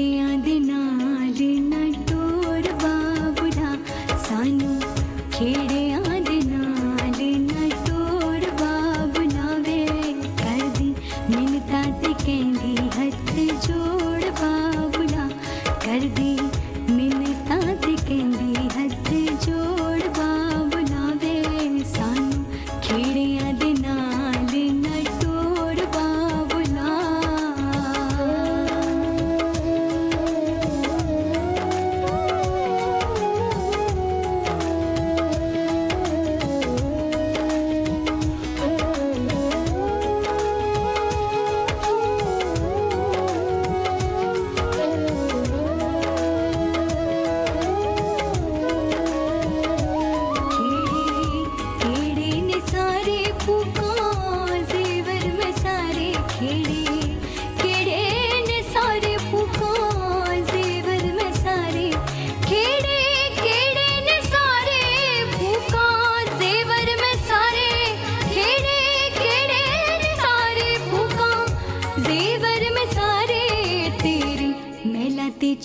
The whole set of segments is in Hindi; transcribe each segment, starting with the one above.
खेड़ियां दे नाल नटोर बाबुला सानू खेड़ियां दे नाल नटोर बाबुला वे करदी मिन्नतां ते कहंदी हथ जोड़ बाबुला करदी मिन्नतां ते कहंदी हथ जोड़ बाबुला वे सानू खेड़ियां दे नाल नटोर बाबुला।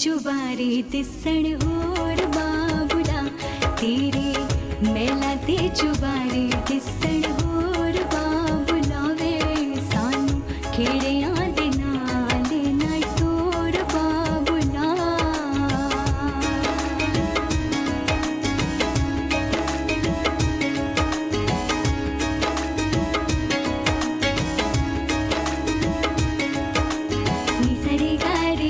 चुबारे तिसण होर बाबुला तेरे मेला ते चुबारे तिसण होर बाबुला वे सानू खेड़ियां दे नाल नटोर बाबुला। निसरे गारे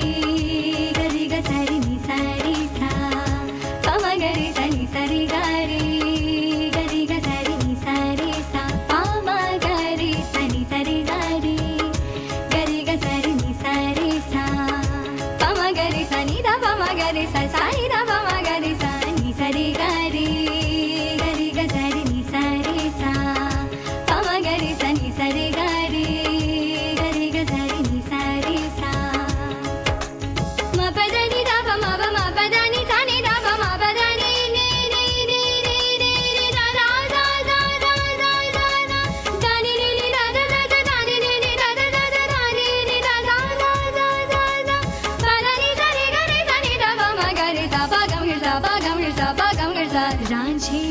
रांझे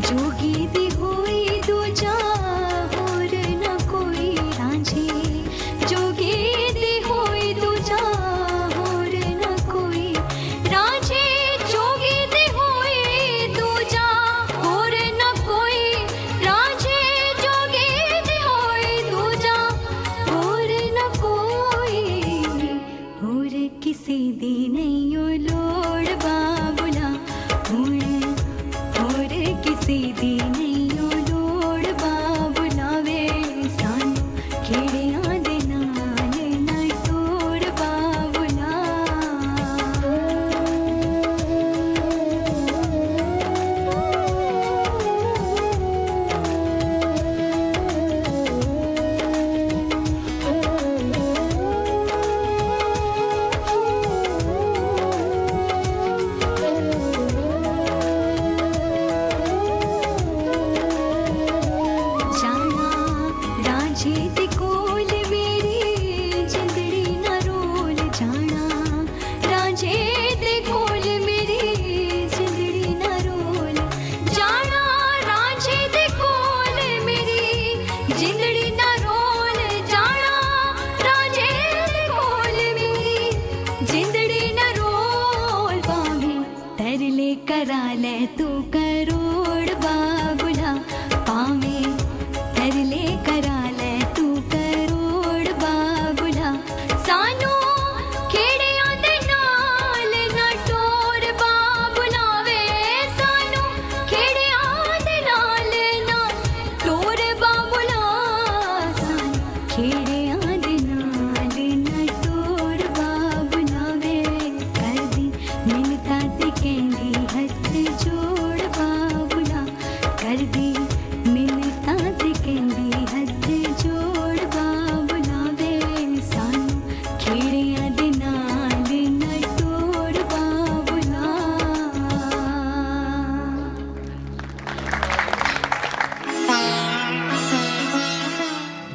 जोगी दी होई दूजा होर न कोई रांझे जोगी दी होई दूजा होर न कोई रांझे जोगी दी होई दूजा होर न कोई रांझे जोगी दी होई दूजा होर न कोई होर किसी दी नहीं ओ लोड़ बाबुला किसी दी नहीं ओ लोड़ बाबुला वे सानू खेड़ियां दे नाल नटोर बाबुला। करा ले तू करोड़ बाबुला पावे तरले करा ले तू करोड़ बाबुला सानू खेड़ियां दे नाल नटोर बाबुला वे सानू खेड़ियां दे नाल नटोर बाबुला सानू खेड़ियां दे नाल नटोर बाबुला वे करदी मिन्नतां ते कहंदी हथ जोड़ बाबुला करदी मिन्नतां ते कहंदी हथ जोड़ बाबुला वे सानू खेड़ियां दे नाल नटोर बाबुला।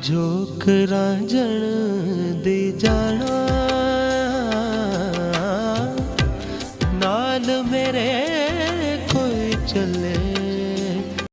जोक रांझण दे जाना